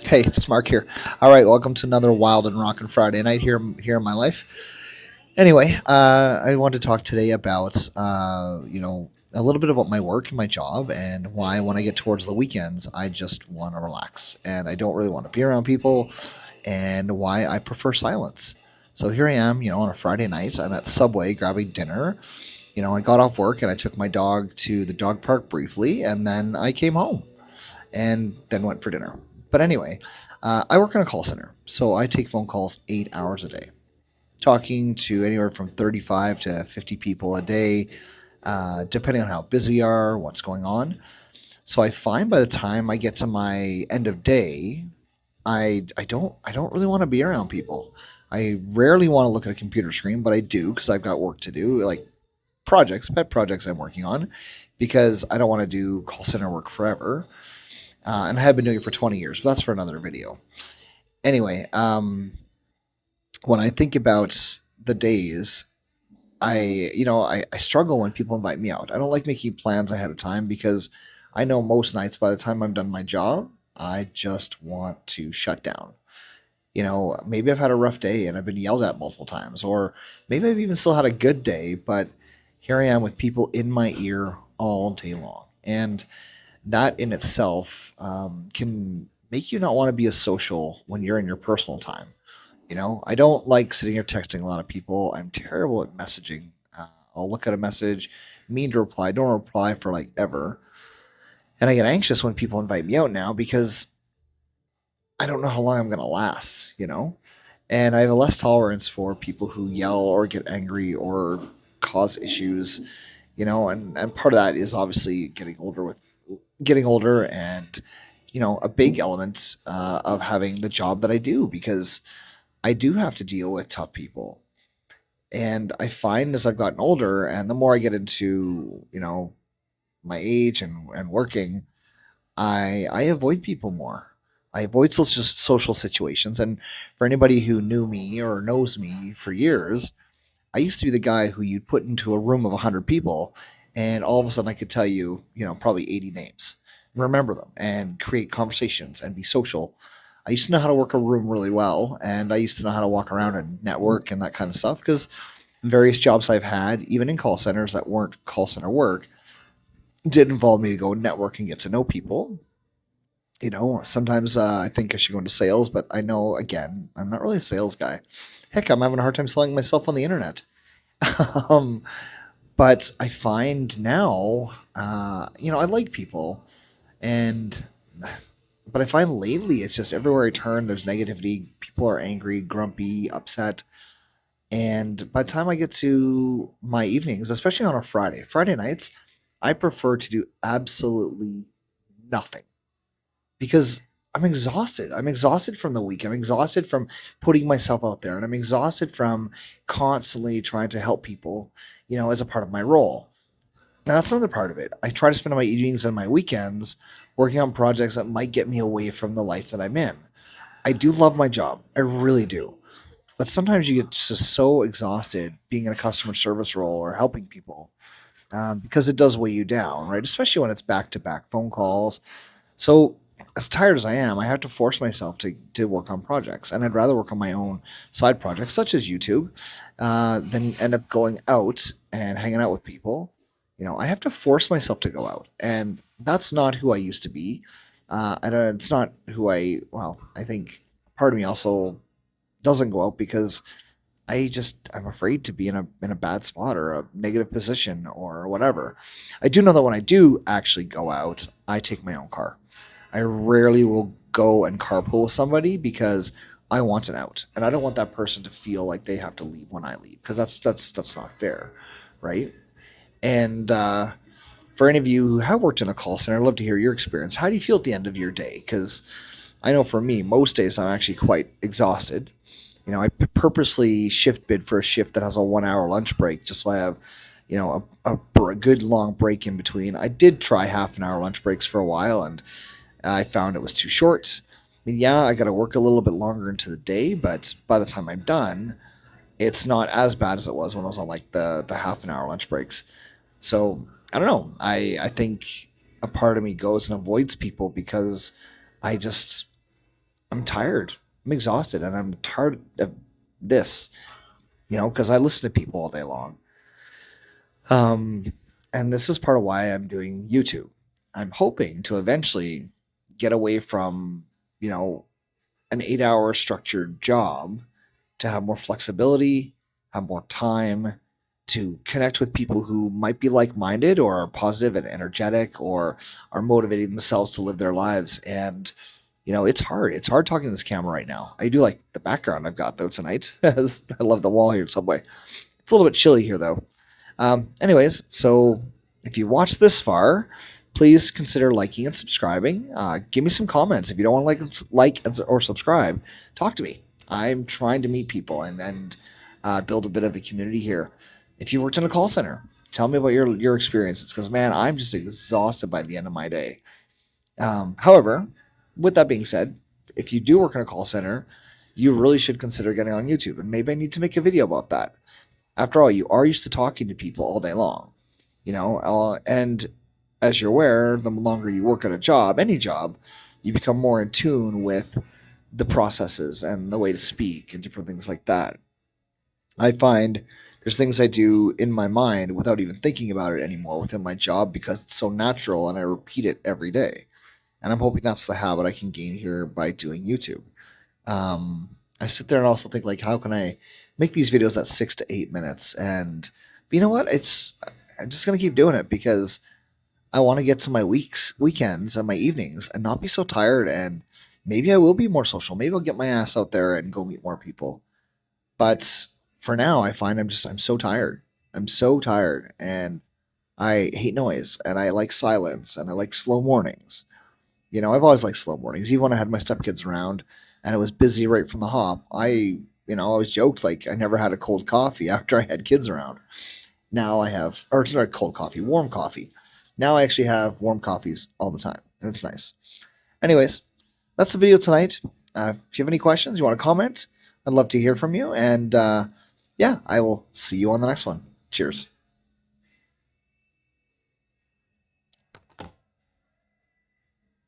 Hey, it's Mark here. All right, welcome to another wild and rockin' Friday night here in my life. Anyway, I want to talk today about a little bit about my work and my job and why when I get towards the weekends I just want to relax and I don't really want to be around people and why I prefer silence. So here I am, on a Friday night. I'm at Subway grabbing dinner. I got off work and I took my dog to the dog park briefly, and then I came home and then went for dinner. But anyway, I work in a call center, so I take phone calls 8 hours a day, talking to anywhere from 35 to 50 people a day, depending on how busy we are, what's going on. So I find by the time I get to my end of day, I don't really want to be around people. I rarely want to look at a computer screen, but I do because I've got work to do, like pet projects I'm working on, because I don't want to do call center work forever. And I have been doing it for 20 years, but that's for another video. Anyway, when I think about the days, I struggle when people invite me out. I don't like making plans ahead of time because I know most nights by the time I'm done my job, I just want to shut down. Maybe I've had a rough day and I've been yelled at multiple times, or maybe I've even still had a good day, but here I am with people in my ear all day long. And that in itself can make you not want to be as social when you're in your personal time. I don't like sitting here texting a lot of people. I'm terrible at messaging. I'll look at a message, mean to reply, don't reply for like ever. And I get anxious when people invite me out now because I don't know how long I'm going to last. And I have a less tolerance for people who yell or get angry or cause issues, and part of that is obviously getting older and a big element of having the job that I do, because I do have to deal with tough people. And I find as I've gotten older and the more I get into my age and working, I avoid people more. I avoid social situations. And for anybody who knew me or knows me for years, I used to be the guy who you'd put into a room of 100 people, and all of a sudden I could tell you, probably 80 names, remember them, and create conversations and be social. I used to know how to work a room really well, and I used to know how to walk around and network and that kind of stuff because various jobs I've had, even in call centers that weren't call center work, did involve me to go network and get to know people. Sometimes I think I should go into sales, but I know, again, I'm not really a sales guy. Heck, I'm having a hard time selling myself on the internet. um, but I find now, I like people, and but I find lately it's just everywhere I turn, there's negativity. People are angry, grumpy, upset, and by the time I get to my evenings, especially on a Friday nights, I prefer to do absolutely nothing because I'm exhausted. I'm exhausted from the week. I'm exhausted from putting myself out there, and I'm exhausted from constantly trying to help people, as a part of my role. Now, that's another part of it. I try to spend my evenings and my weekends working on projects that might get me away from the life that I'm in. I do love my job. I really do. But sometimes you get just so exhausted being in a customer service role or helping people, because it does weigh you down, right? Especially when it's back to back phone calls. So, as tired as I am, I have to force myself to work on projects. And I'd rather work on my own side projects, such as YouTube, than end up going out and hanging out with people. I have to force myself to go out. And that's not who I used to be. It's not who I think part of me also doesn't go out because I'm afraid to be in a bad spot or a negative position or whatever. I do know that when I do actually go out, I take my own car. I rarely will go and carpool with somebody because I want an out, and I don't want that person to feel like they have to leave when I leave because that's not fair, right? And for any of you who have worked in a call center, I'd love to hear your experience. How do you feel at the end of your day? Because I know for me, most days I'm actually quite exhausted. I purposely shift bid for a shift that has a 1 hour lunch break just so I have, a good long break in between. I did try half an hour lunch breaks for a while, and I found it was too short. I mean, yeah, I got to work a little bit longer into the day, but by the time I'm done, it's not as bad as it was when I was on like the half an hour lunch breaks. So I don't know. I think a part of me goes and avoids people because I just I'm tired. I'm exhausted, and I'm tired of this. Because I listen to people all day long. Um, and this is part of why I'm doing YouTube. I'm hoping to eventually get away from, you know, an 8 hour structured job to have more flexibility, have more time to connect with people who might be like minded or are positive and energetic or are motivating themselves to live their lives. And, it's hard. It's hard talking to this camera right now. I do like the background I've got though tonight. I love the wall here in Subway. It's a little bit chilly here though. Anyways, so if you watched this far, please consider liking and subscribing. Give me some comments if you don't want to or subscribe. Talk to me. I'm trying to meet people and build a bit of a community here. If you worked in a call center, tell me about your experiences because man, I'm just exhausted by the end of my day. However, with that being said, if you do work in a call center, you really should consider getting on YouTube, and maybe I need to make a video about that. After all, you are used to talking to people all day long, and as you're aware, the longer you work at a job, any job, you become more in tune with the processes and the way to speak and different things like that. I find there's things I do in my mind without even thinking about it anymore within my job because it's so natural and I repeat it every day. And I'm hoping that's the habit I can gain here by doing YouTube. I sit there and also think like, how can I make these videos at 6 to 8 minutes? And but you know what? I'm just gonna keep doing it because I want to get to my weekends, and my evenings, and not be so tired. And maybe I will be more social. Maybe I'll get my ass out there and go meet more people. But for now, I find I'm so tired. I'm so tired, and I hate noise, and I like silence, and I like slow mornings. I've always liked slow mornings. Even when I had my stepkids around and it was busy right from the hop, I always joked like I never had a cold coffee after I had kids around. Now I have, or it's not cold coffee, warm coffee. Now I actually have warm coffees all the time, and it's nice. Anyways, that's the video tonight. If you have any questions, you want to comment, I'd love to hear from you. And yeah, I will see you on the next one. Cheers.